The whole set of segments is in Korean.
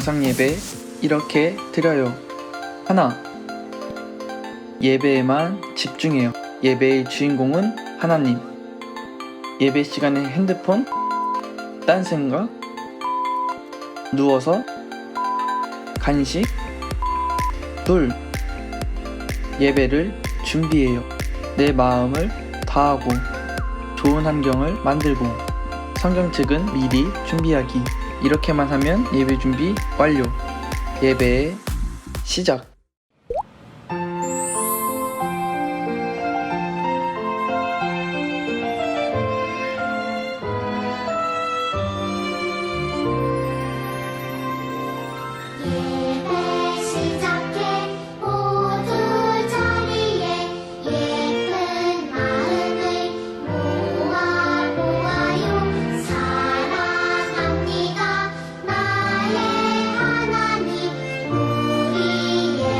영상 예배 이렇게 드려요. 하나, 예배에만 집중해요. 예배의 주인공은 하나님. 예배 시간에 핸드폰, 딴 생각, 누워서 간식. 둘, 예배를 준비해요. 내 마음을 다하고 좋은 환경을 만들고 성경책은 미리 준비하기. 이렇게만 하면 예배 준비 완료. 예배의 시작. 예배 시작해 모두 자리에 예쁜 마음을 모아요. 사랑합니다 나의 하나님. 우리의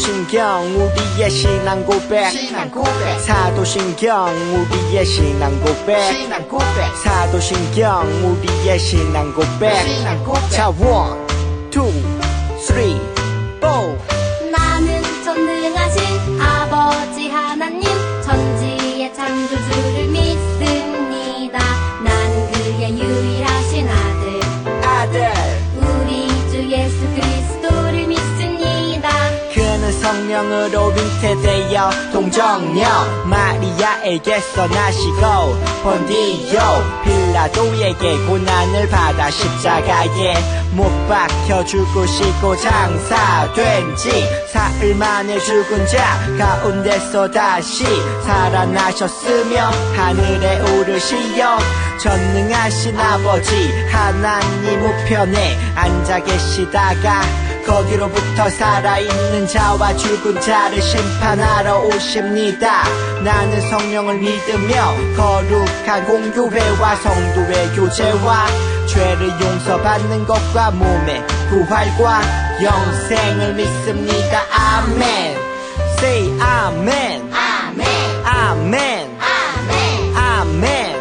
사도신경 우리의 신앙 고백 사도신경 우리의 신앙 고백 사도신경 우리의 신앙 고백 자 1, 2, 3, 4 나는 전능하신 아버지 하나님 천지의 창조주를 믿습니다. 나는 그의 유일하신 아들 우리 주 예수 그리스도를 믿습니다. 그는 성령으로 잉태되어 동정녀 마리아에게서 나시고 본디오 빌라도에게 고난을 받아 십자가에 못 박혀 죽으시고 장사된 지 사흘 만에 죽은 자 가운데서 다시 살아나셨으며 하늘에 오르시어 전능하신 아버지 하나님 우편에 앉아 계시다가 거기로부터 살아있는 자와 죽은 자를 심판하러 오십니다. 나는 성령을 믿으며 거룩한 공교회와 성도의 교제와 죄를 용서받는 것과 몸의 부활과 영생을 믿습니다. 아멘. Say 아멘. 아멘 아멘. 아멘 아멘.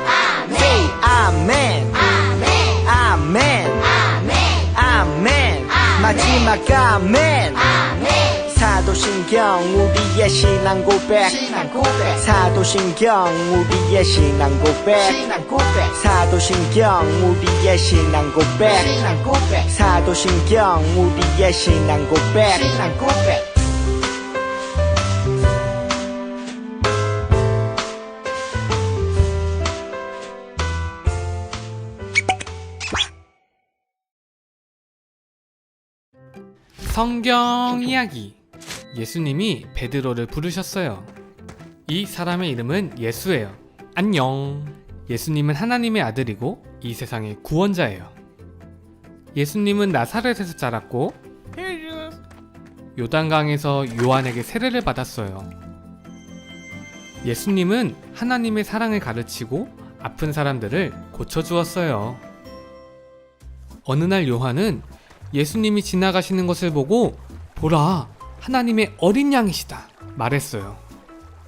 Say 아멘. 아멘 아멘. 아멘 아멘. 마지막 아멘. 아멘 사도신경 우리의 신앙 고백 사도신경 우리의 신앙 고백 사도신경 우리의 신앙 고백 사도신경 우리의 신앙 고백 성경 이야기. 예수님이 베드로를 부르셨어요. 이 사람의 이름은 예수예요. 안녕. 예수님은 하나님의 아들이고 이 세상의 구원자예요. 예수님은 나사렛에서 자랐고 요단강에서 요한에게 세례를 받았어요. 예수님은 하나님의 사랑을 가르치고 아픈 사람들을 고쳐주었어요. 어느 날 요한은 예수님이 지나가시는 것을 보고 보라, 하나님의 어린 양이시다 말했어요.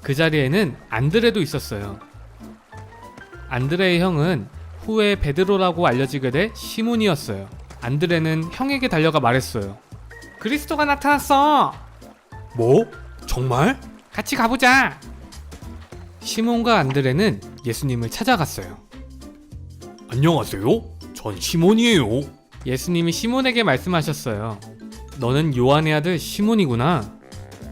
그 자리에는 안드레도 있었어요. 안드레의 형은 후에 베드로라고 알려지게 될 시몬이었어요. 안드레는 형에게 달려가 말했어요. 그리스도가 나타났어. 뭐? 정말? 같이 가보자. 시몬과 안드레는 예수님을 찾아갔어요. 안녕하세요. 전 시몬이에요. 예수님이 시몬에게 말씀하셨어요. 너는 요한의 아들 시몬이구나.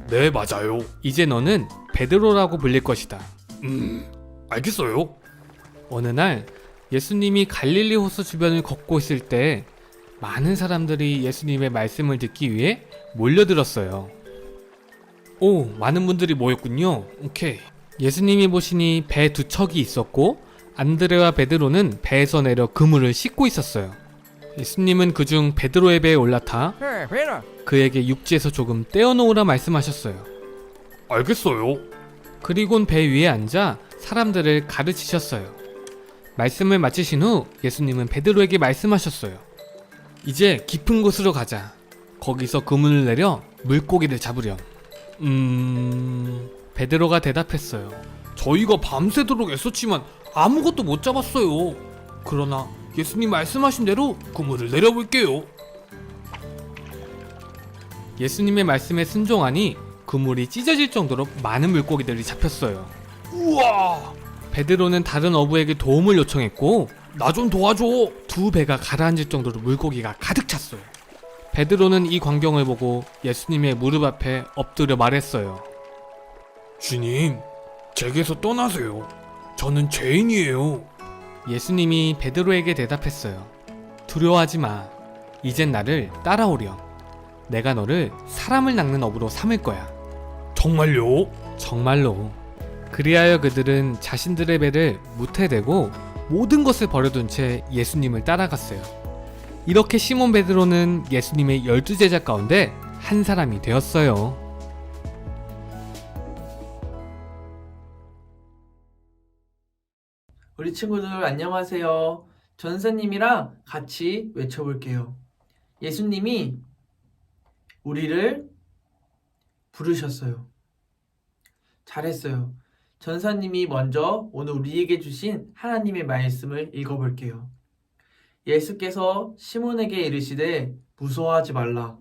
네, 맞아요. 이제 너는 베드로라고 불릴 것이다. 알겠어요. 어느 날 예수님이 갈릴리 호수 주변을 걷고 있을 때 많은 사람들이 예수님의 말씀을 듣기 위해 몰려들었어요. 오, 많은 분들이 모였군요. 오케이. 예수님이 보시니 배 두 척이 있었고 안드레와 베드로는 배에서 내려 그물을 씻고 있었어요. 예수님은 그중 베드로의 배에 올라타 그에게 육지에서 조금 떼어놓으라 말씀하셨어요. 알겠어요. 그리곤 배 위에 앉아 사람들을 가르치셨어요. 말씀을 마치신 후 예수님은 베드로에게 말씀하셨어요. 이제 깊은 곳으로 가자. 거기서 그물을 내려 물고기를 잡으렴. 베드로가 대답했어요. 저희가 밤새도록 애썼지만 아무것도 못 잡았어요. 그러나 예수님 말씀하신 대로 그물을 내려볼게요. 예수님의 말씀에 순종하니 그물이 찢어질 정도로 많은 물고기들이 잡혔어요. 우와! 베드로는 다른 어부에게 도움을 요청했고 나 좀 도와줘! 두 배가 가라앉을 정도로 물고기가 가득 찼어요. 베드로는 이 광경을 보고 예수님의 무릎 앞에 엎드려 말했어요. 주님, 제게서 떠나세요. 저는 죄인이에요. 예수님이 베드로에게 대답했어요. 두려워하지 마. 이젠 나를 따라오렴. 내가 너를 사람을 낚는 어부로 삼을 거야. 정말요? 정말로. 그리하여 그들은 자신들의 배를 무태 대고 모든 것을 버려둔 채 예수님을 따라갔어요. 이렇게 시몬 베드로는 예수님의 12제자 가운데 한 사람이 되었어요. 우리 친구들 안녕하세요. 전사님이랑 같이 외쳐볼게요. 예수님이 우리를 부르셨어요. 잘했어요. 전사님이 먼저 오늘 우리에게 주신 하나님의 말씀을 읽어볼게요. 예수께서 시몬에게 이르시되 무서워하지 말라.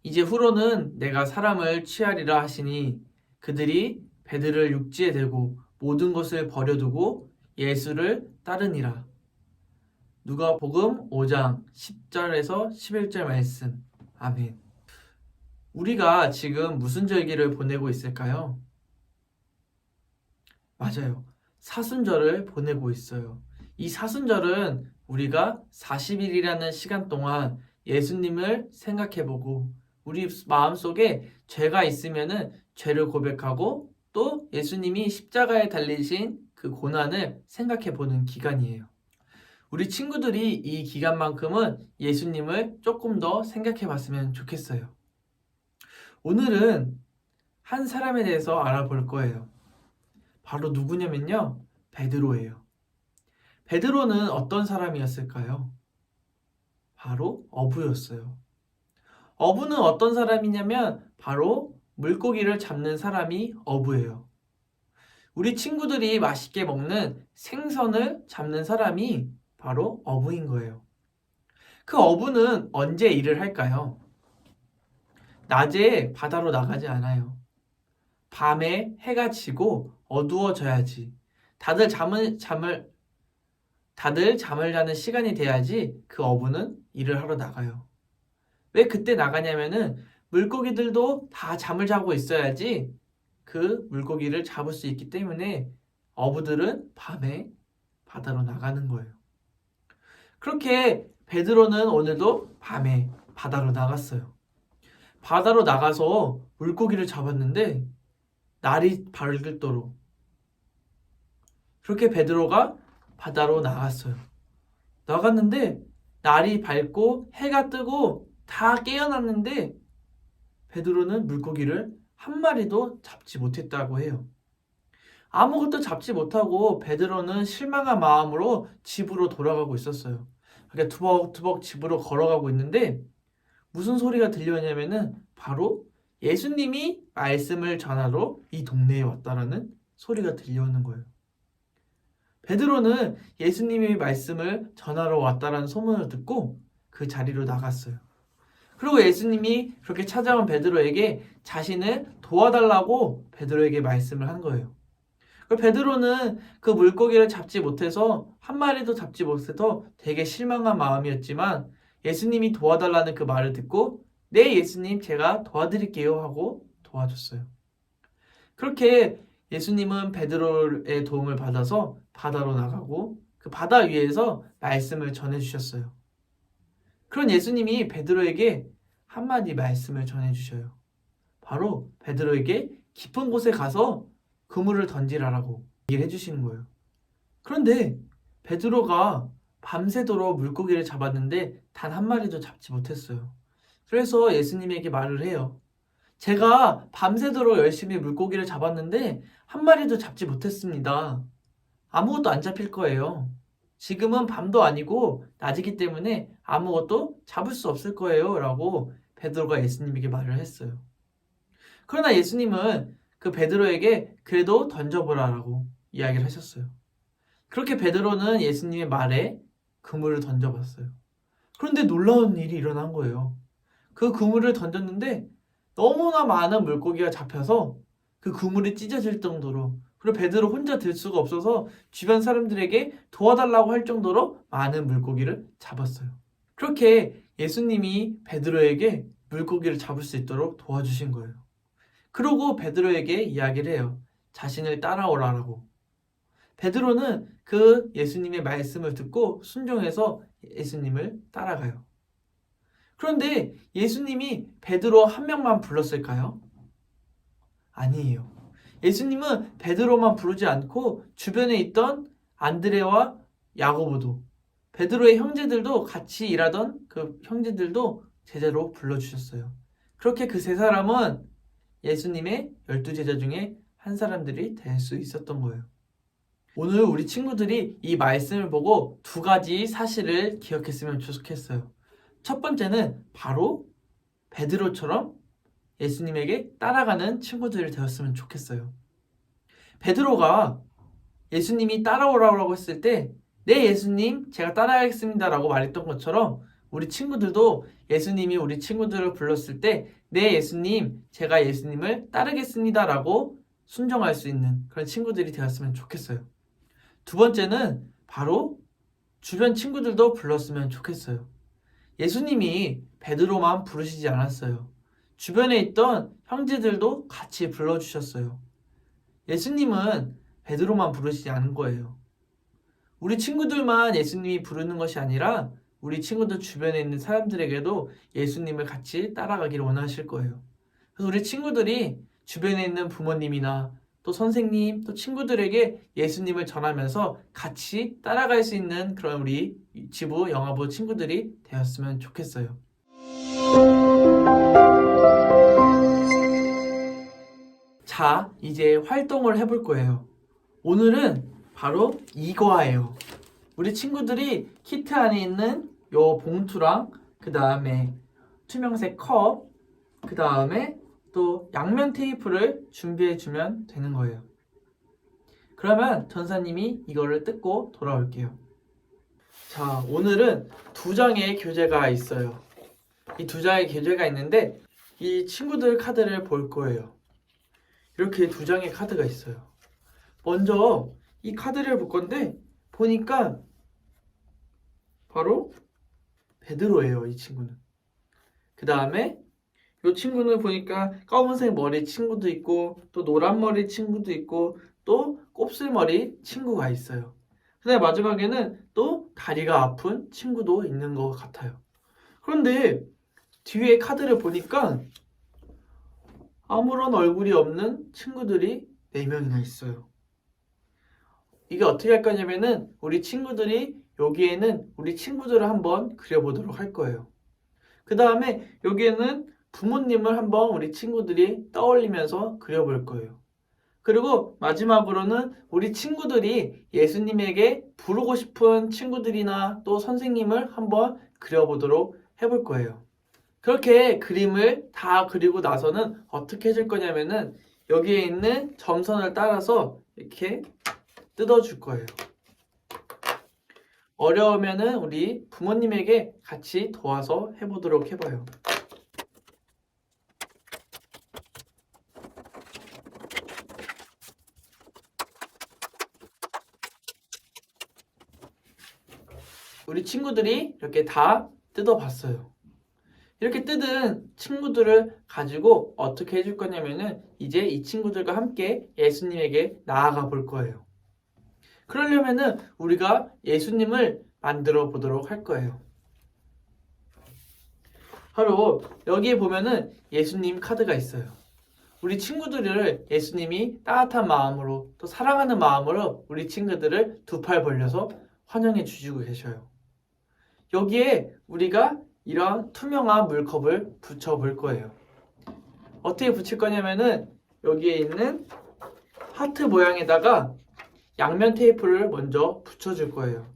이제 후로는 내가 사람을 취하리라 하시니 그들이 베드로를 육지에 대고 모든 것을 버려두고 예수를 따르니라. 누가복음 5장 10절에서 11절 말씀. 아멘. 우리가 지금 무슨 절기를 보내고 있을까요? 맞아요. 사순절을 보내고 있어요. 이 사순절은 우리가 40일이라는 시간 동안 예수님을 생각해보고 우리 마음속에 죄가 있으면은 죄를 고백하고 또 예수님이 십자가에 달리신 그 고난을 생각해보는 기간이에요. 우리 친구들이 이 기간만큼은 예수님을 조금 더 생각해봤으면 좋겠어요. 오늘은 한 사람에 대해서 알아볼 거예요. 바로 누구냐면요, 베드로예요. 베드로는 어떤 사람이었을까요? 바로 어부였어요. 어부는 어떤 사람이냐면 바로 물고기를 잡는 사람이 어부예요. 우리 친구들이 맛있게 먹는 생선을 잡는 사람이 바로 어부인 거예요. 그 어부는 언제 일을 할까요? 낮에 바다로 나가지 않아요. 밤에 해가 지고 어두워져야지. 다들 잠을 자는 시간이 돼야지 그 어부는 일을 하러 나가요. 왜 그때 나가냐면은 물고기들도 다 잠을 자고 있어야지 그 물고기를 잡을 수 있기 때문에 어부들은 밤에 바다로 나가는 거예요. 그렇게 베드로는 오늘도 밤에 바다로 나갔어요. 바다로 나가서 물고기를 잡았는데 날이 밝도록 그렇게 베드로가 바다로 나갔어요. 나갔는데 날이 밝고 해가 뜨고 다 깨어났는데 베드로는 물고기를 한 마리도 잡지 못했다고 해요. 아무것도 잡지 못하고 베드로는 실망한 마음으로 집으로 돌아가고 있었어요. 그러니까 투벅투벅 집으로 걸어가고 있는데 무슨 소리가 들려오냐면은 바로 예수님이 말씀을 전하러 이 동네에 왔다라는 소리가 들려오는 거예요. 베드로는 예수님이 말씀을 전하러 왔다라는 소문을 듣고 그 자리로 나갔어요. 그리고 예수님이 그렇게 찾아온 베드로에게 자신을 도와달라고 베드로에게 말씀을 한 거예요. 베드로는 그 물고기를 잡지 못해서 한 마리도 잡지 못해서 되게 실망한 마음이었지만 예수님이 도와달라는 그 말을 듣고 네 예수님 제가 도와드릴게요 하고 도와줬어요. 그렇게 예수님은 베드로의 도움을 받아서 바다로 나가고 그 바다 위에서 말씀을 전해주셨어요. 그런 예수님이 베드로에게 한마디 말씀을 전해주셔요. 바로 베드로에게 깊은 곳에 가서 그물을 던지라라고 얘기를 해주시는 거예요. 그런데 베드로가 밤새도록 물고기를 잡았는데 단 한 마리도 잡지 못했어요. 그래서 예수님에게 말을 해요. 제가 밤새도록 열심히 물고기를 잡았는데 한 마리도 잡지 못했습니다. 아무것도 안 잡힐 거예요. 지금은 밤도 아니고 낮이기 때문에 아무것도 잡을 수 없을 거예요 라고 베드로가 예수님에게 말을 했어요. 그러나 예수님은 그 베드로에게 그래도 던져보라라고 이야기를 하셨어요. 그렇게 베드로는 예수님의 말에 그물을 던져봤어요. 그런데 놀라운 일이 일어난 거예요. 그 그물을 던졌는데 너무나 많은 물고기가 잡혀서 그 그물이 찢어질 정도로 그리고 베드로 혼자 들 수가 없어서 주변 사람들에게 도와달라고 할 정도로 많은 물고기를 잡았어요. 그렇게 예수님이 베드로에게 물고기를 잡을 수 있도록 도와주신 거예요. 그러고 베드로에게 이야기를 해요. 자신을 따라오라라고. 베드로는 그 예수님의 말씀을 듣고 순종해서 예수님을 따라가요. 그런데 예수님이 베드로 한 명만 불렀을까요? 아니에요. 예수님은 베드로만 부르지 않고 주변에 있던 안드레와 야고보도 베드로의 형제들도 같이 일하던 그 형제들도 제자로 불러주셨어요. 그렇게 그 세 사람은 예수님의 12제자 중에 한 사람들이 될 수 있었던 거예요. 오늘 우리 친구들이 이 말씀을 보고 두 가지 사실을 기억했으면 좋겠어요. 첫 번째는 바로 베드로처럼 예수님에게 따라가는 친구들이 되었으면 좋겠어요. 베드로가 예수님이 따라오라고 했을 때 네, 예수님, 제가 따라가겠습니다 라고 말했던 것처럼 우리 친구들도 예수님이 우리 친구들을 불렀을 때 네, 예수님, 제가 예수님을 따르겠습니다 라고 순종할 수 있는 그런 친구들이 되었으면 좋겠어요. 두 번째는 바로 주변 친구들도 불렀으면 좋겠어요. 예수님이 베드로만 부르시지 않았어요. 주변에 있던 형제들도 같이 불러주셨어요. 예수님은 베드로만 부르시지 않은 거예요. 우리 친구들만 예수님이 부르는 것이 아니라 우리 친구들 주변에 있는 사람들에게도 예수님을 같이 따라가기를 원하실 거예요. 그래서 우리 친구들이 주변에 있는 부모님이나 또 선생님, 또 친구들에게 예수님을 전하면서 같이 따라갈 수 있는 그런 우리 지부 영화부 친구들이 되었으면 좋겠어요. 자, 이제 활동을 해볼 거예요. 오늘은 바로 이거예요. 우리 친구들이 키트 안에 있는 요 봉투랑 그 다음에 투명색 컵, 그 다음에 또 양면 테이프를 준비해 주면 되는 거예요. 그러면 전사님이 이거를 뜯고 돌아올게요. 자, 오늘은 2장의 교재가 있어요. 이 2장의 교재가 있는데 이 친구들 카드를 볼 거예요. 이렇게 2장의 카드가 있어요. 먼저 이 카드를 볼 건데 보니까 바로 베드로예요, 이 친구는. 그 다음에 이 친구는 보니까 검은색 머리 친구도 있고 또 노란 머리 친구도 있고 또 곱슬머리 친구가 있어요. 근데 마지막에는 또 다리가 아픈 친구도 있는 것 같아요. 그런데 뒤에 카드를 보니까 아무런 얼굴이 없는 친구들이 4명이나 있어요. 이게 어떻게 할 거냐면은 우리 친구들이 여기에는 우리 친구들을 한번 그려보도록 할 거예요. 그 다음에 여기에는 부모님을 한번 우리 친구들이 떠올리면서 그려볼 거예요. 그리고 마지막으로는 우리 친구들이 예수님에게 부르고 싶은 친구들이나 또 선생님을 한번 그려보도록 해볼 거예요. 그렇게 그림을 다 그리고 나서는 어떻게 해줄 거냐면은 여기에 있는 점선을 따라서 이렇게 뜯어줄 거예요. 어려우면은 우리 부모님에게 같이 도와서 해보도록 해봐요. 우리 친구들이 이렇게 다 뜯어봤어요. 이렇게 뜯은 친구들을 가지고 어떻게 해줄 거냐면은 이제 이 친구들과 함께 예수님에게 나아가 볼 거예요. 그러려면은 우리가 예수님을 만들어 보도록 할 거예요. 바로 여기에 보면은 예수님 카드가 있어요. 우리 친구들을 예수님이 따뜻한 마음으로 또 사랑하는 마음으로 우리 친구들을 2팔 벌려서 환영해 주시고 계셔요. 여기에 우리가 이런 투명한 물컵을 붙여 볼 거예요. 어떻게 붙일 거냐면은 여기에 있는 하트 모양에다가 양면 테이프를 먼저 붙여줄 거예요.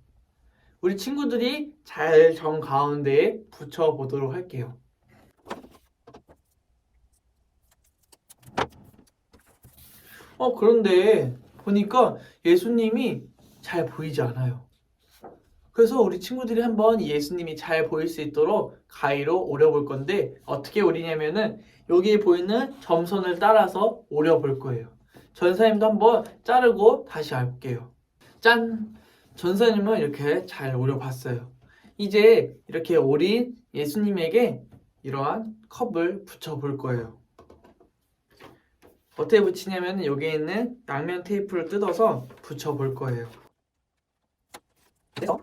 우리 친구들이 잘 정 가운데에 붙여 보도록 할게요. 그런데 보니까 예수님이 잘 보이지 않아요. 그래서 우리 친구들이 한번 예수님이 잘 보일 수 있도록 가위로 오려볼 건데 어떻게 오리냐면은 여기에 보이는 점선을 따라서 오려볼 거예요. 전사님도 한번 자르고 다시 할게요. 짠! 전사님은 이렇게 잘 오려봤어요. 이제 이렇게 오린 예수님에게 이러한 컵을 붙여볼 거예요. 어떻게 붙이냐면 여기에 있는 양면 테이프를 뜯어서 붙여볼 거예요. 그래서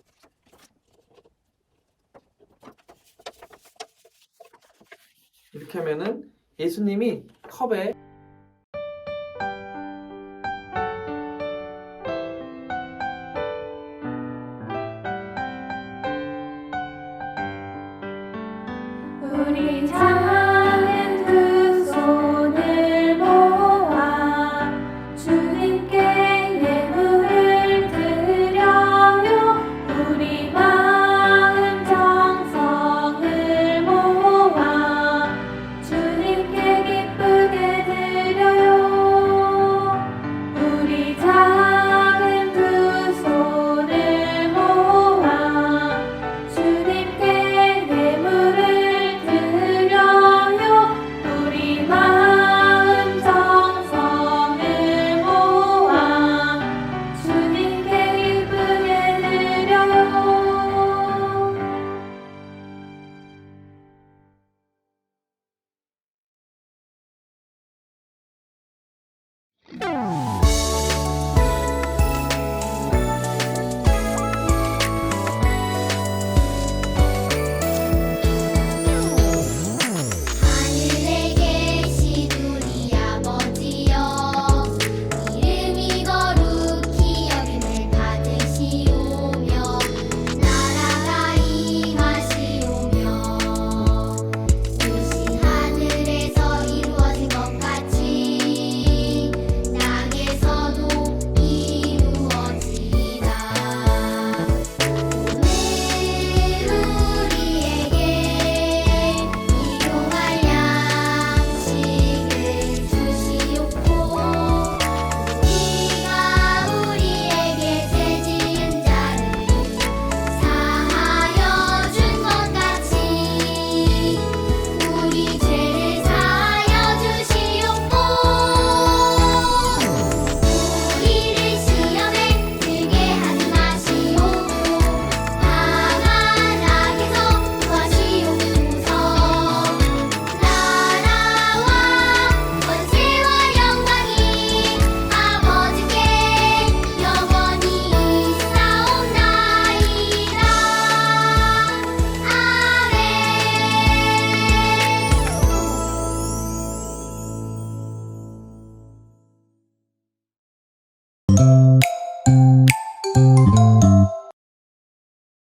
이렇게 하면은 예수님이 컵에 우리 작은 두 손을 모아 주님께 예물을 드려요. 우리 마음 정성을 모아 주님께